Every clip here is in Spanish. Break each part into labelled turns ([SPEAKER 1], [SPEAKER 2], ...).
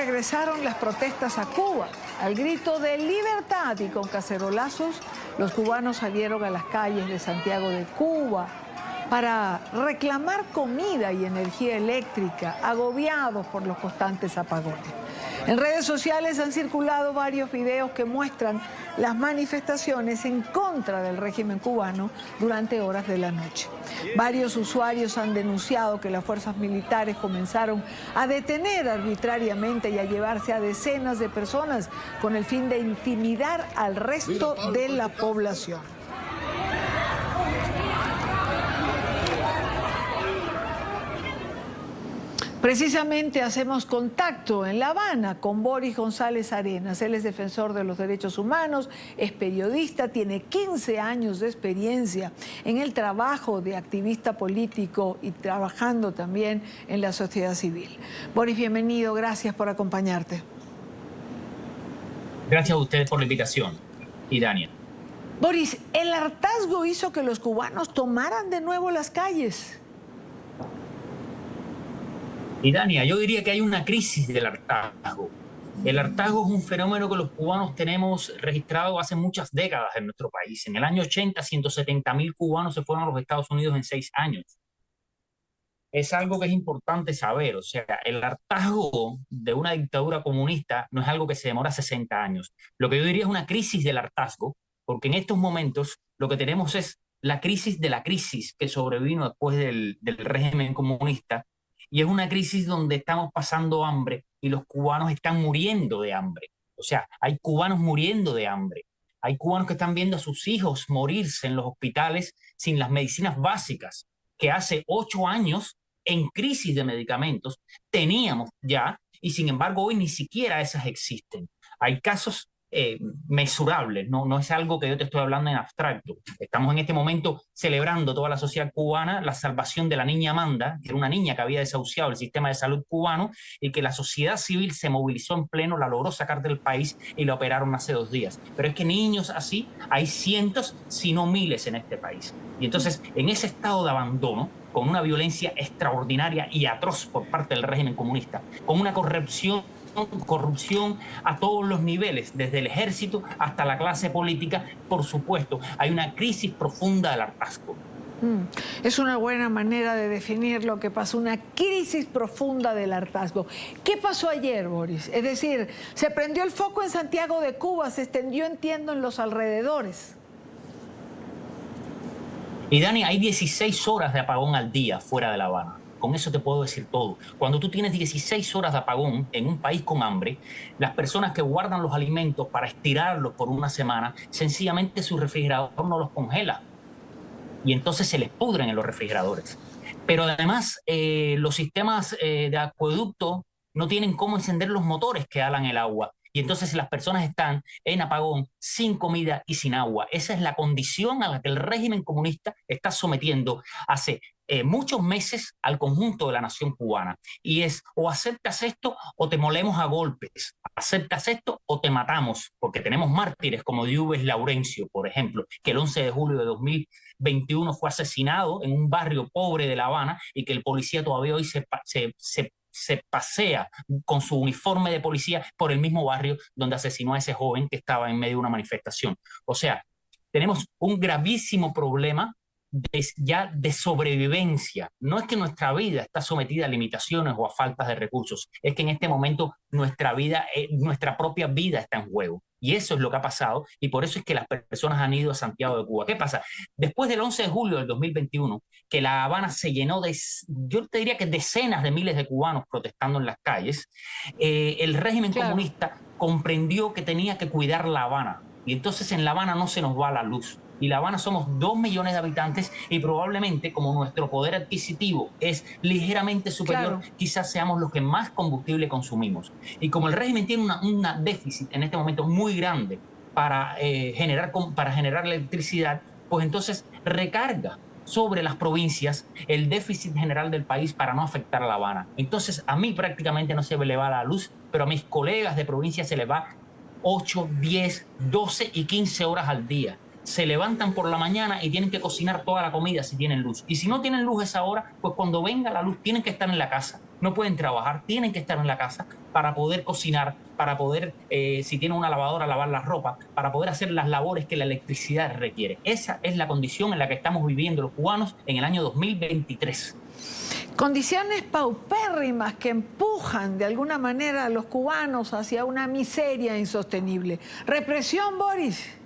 [SPEAKER 1] regresaron las protestas a Cuba. Al grito de libertad y con cacerolazos, los cubanos salieron a las calles de Santiago de Cuba para reclamar comida y energía eléctrica, agobiados por los constantes apagones. En redes sociales han circulado varios videos que muestran las manifestaciones en contra del régimen cubano durante horas de la noche. Varios usuarios han denunciado que las fuerzas militares comenzaron a detener arbitrariamente y a llevarse a decenas de personas con el fin de intimidar al resto de la población. Precisamente hacemos contacto en La Habana con Boris González Arenas. Él es defensor de los derechos humanos, es periodista, tiene 15 años de experiencia en el trabajo de activista político y trabajando también en la sociedad civil. Boris, bienvenido, gracias por acompañarte.
[SPEAKER 2] Gracias a ustedes por la invitación, y Dania.
[SPEAKER 1] Boris, el hartazgo hizo que los cubanos tomaran de nuevo las calles.
[SPEAKER 2] Y Dania, yo diría que hay una crisis del hartazgo. El hartazgo es un fenómeno que los cubanos tenemos registrado hace muchas décadas en nuestro país. En el año 80, 170.000 cubanos se fueron a los Estados Unidos en 6 años. Es algo que es importante saber. O sea, el hartazgo de una dictadura comunista no es algo que se demora 60 años. Lo que yo diría es una crisis del hartazgo, porque en estos momentos lo que tenemos es la crisis de la crisis que sobrevino después del régimen comunista. Y es una crisis donde estamos pasando hambre y los cubanos están muriendo de hambre. O sea, hay cubanos muriendo de hambre. Hay cubanos que están viendo a sus hijos morirse en los hospitales sin las medicinas básicas, que hace 8 años, en crisis de medicamentos, teníamos ya, y sin embargo hoy ni siquiera esas existen. Hay casos mesurables, no es algo que yo te estoy hablando en abstracto. Estamos en este momento celebrando toda la sociedad cubana la salvación de la niña Amanda, que era una niña que había desahuciado el sistema de salud cubano y que la sociedad civil se movilizó en pleno, la logró sacar del país y la operaron hace 2 días. Pero es que niños así hay cientos, si no miles en este país. Y entonces, en ese estado de abandono, con una violencia extraordinaria y atroz por parte del régimen comunista, con una corrupción a todos los niveles, desde el ejército hasta la clase política, por supuesto, hay una crisis profunda del hartazgo.
[SPEAKER 1] Es una buena manera de definir lo que pasó, una crisis profunda del hartazgo. ¿Qué pasó ayer, Boris? Es decir, se prendió el foco en Santiago de Cuba, se extendió, entiendo, en los alrededores.
[SPEAKER 2] Y Dani, hay 16 horas de apagón al día fuera de La Habana. Con eso te puedo decir todo. Cuando tú tienes 16 horas de apagón en un país con hambre, las personas que guardan los alimentos para estirarlos por una semana, sencillamente su refrigerador no los congela. Y entonces se les pudren en los refrigeradores. Pero además, los sistemas de acueducto no tienen cómo encender los motores que alan el agua. Y entonces las personas están en apagón, sin comida y sin agua. Esa es la condición a la que el régimen comunista está sometiendo hace muchos meses al conjunto de la nación cubana. Y es, o aceptas esto o te molemos a golpes. Aceptas esto o te matamos. Porque tenemos mártires como Diubes Laurencio, por ejemplo, que el 11 de julio de 2021 fue asesinado en un barrio pobre de La Habana y que el policía todavía hoy se pasea con su uniforme de policía por el mismo barrio donde asesinó a ese joven que estaba en medio de una manifestación. O sea, tenemos un gravísimo problema ya de sobrevivencia. No es que nuestra vida está sometida a limitaciones o a faltas de recursos, es que en este momento nuestra propia vida está en juego. Y eso es lo que ha pasado y por eso es que las personas han ido a Santiago de Cuba. ¿Qué pasa? Después del 11 de julio del 2021, que La Habana se llenó de, yo te diría que decenas de miles de cubanos protestando en las calles, el régimen comunista comprendió que tenía que cuidar La Habana. Y entonces en La Habana no se nos va la luz. Y La Habana somos 2 millones de habitantes y probablemente como nuestro poder adquisitivo es ligeramente superior, quizás seamos los que más combustible consumimos. Y como el régimen tiene una déficit en este momento muy grande para generar electricidad, pues entonces recarga sobre las provincias el déficit general del país para no afectar a La Habana. Entonces a mí prácticamente no se me le va la luz, pero a mis colegas de provincia se les va 8, 10, 12 y 15 horas al día. Se levantan por la mañana y tienen que cocinar toda la comida si tienen luz. Y si no tienen luz a esa hora, pues cuando venga la luz tienen que estar en la casa. no pueden trabajar, tienen que estar en la casa para poder cocinar, para poder, si tienen una lavadora, lavar la ropa, para poder hacer las labores que la electricidad requiere. Esa es la condición en la que estamos viviendo los cubanos en el año 2023.
[SPEAKER 1] Condiciones paupérrimas que empujan de alguna manera a los cubanos hacia una miseria insostenible. Represión, Boris.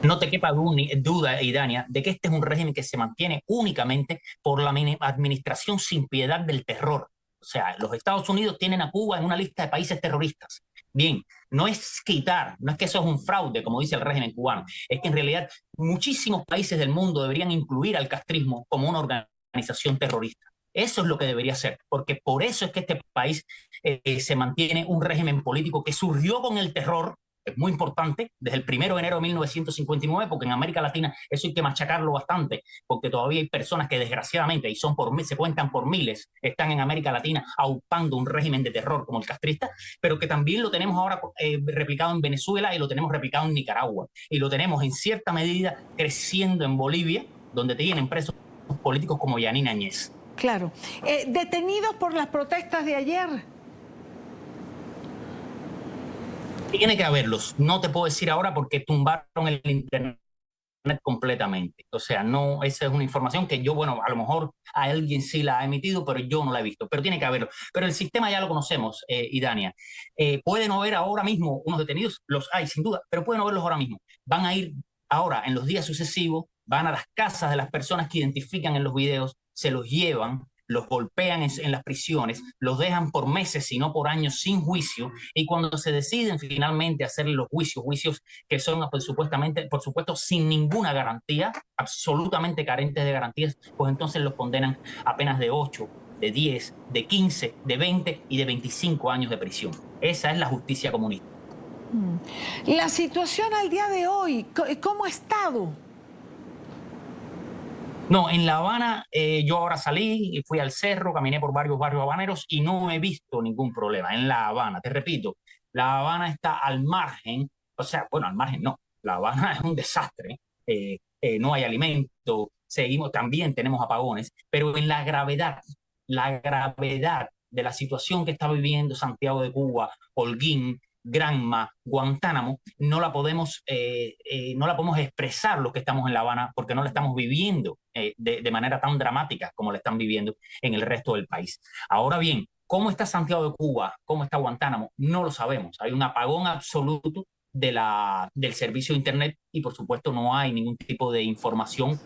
[SPEAKER 2] No te quepa duda, Idania, de que este es un régimen que se mantiene únicamente por la administración sin piedad del terror. O sea, los Estados Unidos tienen a Cuba en una lista de países terroristas. Bien, no es quitar, no es que eso es un fraude, como dice el régimen cubano, es que en realidad muchísimos países del mundo deberían incluir al castrismo como una organización terrorista. Eso es lo que debería ser, porque por eso es que este país se mantiene un régimen político que surgió con el terror. Es muy importante, desde el 1 de enero de 1959, porque en América Latina eso hay que machacarlo bastante, porque todavía hay personas que desgraciadamente, y se cuentan por miles, están en América Latina aupando un régimen de terror como el castrista, pero que también lo tenemos ahora replicado en Venezuela y lo tenemos replicado en Nicaragua, y lo tenemos en cierta medida creciendo en Bolivia, donde tienen presos políticos como Yanine Áñez.
[SPEAKER 1] Claro. Detenidos por las protestas de ayer.
[SPEAKER 2] Tiene que haberlos. No te puedo decir ahora porque tumbaron el internet completamente. O sea, no, esa es una información que yo, bueno, a lo mejor a alguien sí la ha emitido, pero yo no la he visto. Pero tiene que haberlo. Pero el sistema ya lo conocemos, Idania. Puede no haber ahora mismo unos detenidos, los hay sin duda, pero pueden no haberlos ahora mismo. Van a ir ahora, en los días sucesivos, van a las casas de las personas que identifican en los videos, se los llevan, los golpean en las prisiones, los dejan por meses, si no por años, sin juicio, y cuando se deciden finalmente hacer los juicios que son por supuesto, sin ninguna garantía, absolutamente carentes de garantías, pues entonces los condenan a penas de 8, de 10, de 15, de 20 y de 25 años de prisión. Esa es la justicia comunista.
[SPEAKER 1] La situación al día de hoy, ¿cómo ha estado?
[SPEAKER 2] No, en La Habana yo ahora salí y fui al cerro, caminé por varios barrios habaneros y no he visto ningún problema en La Habana. Te repito, La Habana está al margen, o sea, bueno, al margen no, La Habana es un desastre, no hay alimento, también tenemos apagones, pero en la gravedad de la situación que está viviendo Santiago de Cuba, Holguín, Granma, Guantánamo, no la podemos expresar los que estamos en La Habana porque no la estamos viviendo de manera tan dramática como la están viviendo en el resto del país. Ahora bien, ¿cómo está Santiago de Cuba? ¿Cómo está Guantánamo? No lo sabemos. Hay un apagón absoluto del servicio de Internet y por supuesto no hay ningún tipo de información,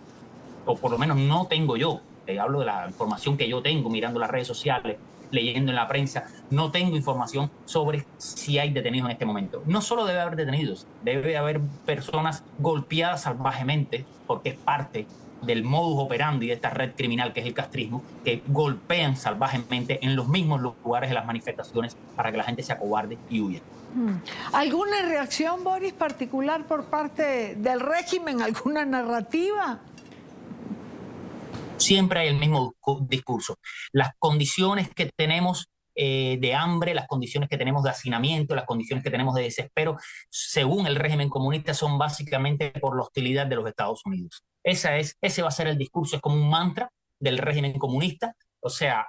[SPEAKER 2] o por lo menos no tengo yo. Hablo de la información que yo tengo mirando las redes sociales, leyendo en la prensa, no tengo información sobre si hay detenidos en este momento. No solo debe haber detenidos, debe haber personas golpeadas salvajemente, porque es parte del modus operandi de esta red criminal que es el castrismo, que golpean salvajemente en los mismos lugares de las manifestaciones para que la gente se acobarde y huya.
[SPEAKER 1] ¿Alguna reacción, Boris, particular por parte del régimen? ¿Alguna narrativa?
[SPEAKER 2] Siempre hay el mismo discurso. Las condiciones que tenemos de hambre, las condiciones que tenemos de hacinamiento, las condiciones que tenemos de desespero, según el régimen comunista, son básicamente por la hostilidad de los Estados Unidos. Ese va a ser el discurso, es como un mantra del régimen comunista. O sea,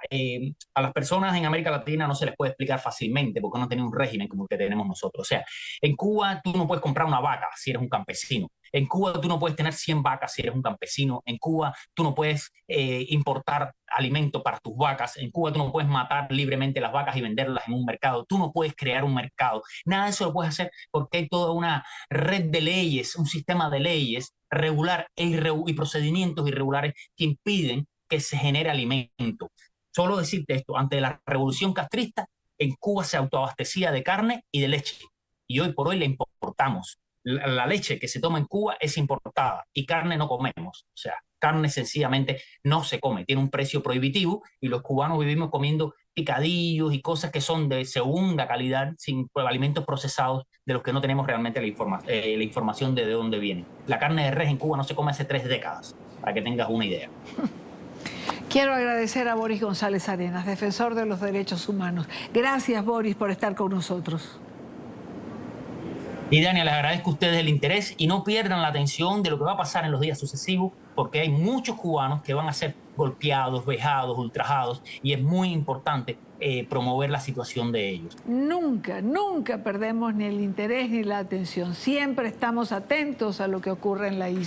[SPEAKER 2] a las personas en América Latina no se les puede explicar fácilmente porque no tienen un régimen como el que tenemos nosotros. O sea, en Cuba tú no puedes comprar una vaca si eres un campesino. En Cuba tú no puedes tener 100 vacas si eres un campesino. En Cuba tú no puedes importar alimento para tus vacas. En Cuba tú no puedes matar libremente las vacas y venderlas en un mercado. Tú no puedes crear un mercado. Nada de eso lo puedes hacer porque hay toda una red de leyes, un sistema de leyes regular y procedimientos irregulares que impiden que se genere alimento. Solo decirte esto, ante la revolución castrista, en Cuba se autoabastecía de carne y de leche. Y hoy por hoy la importamos. La leche que se toma en Cuba es importada y carne no comemos. O sea, carne sencillamente no se come. Tiene un precio prohibitivo y los cubanos vivimos comiendo picadillos y cosas que son de segunda calidad, sin alimentos procesados de los que no tenemos realmente la información de dónde vienen. La carne de res en Cuba no se come hace 3 décadas, para que tengas una idea.
[SPEAKER 1] Quiero agradecer a Boris González Arenas, defensor de los derechos humanos. Gracias, Boris, por estar con nosotros.
[SPEAKER 2] Y Dania, les agradezco a ustedes el interés y no pierdan la atención de lo que va a pasar en los días sucesivos, porque hay muchos cubanos que van a ser golpeados, vejados, ultrajados, y es muy importante promover la situación de ellos.
[SPEAKER 1] Nunca, nunca perdemos ni el interés ni la atención. Siempre estamos atentos a lo que ocurre en la isla.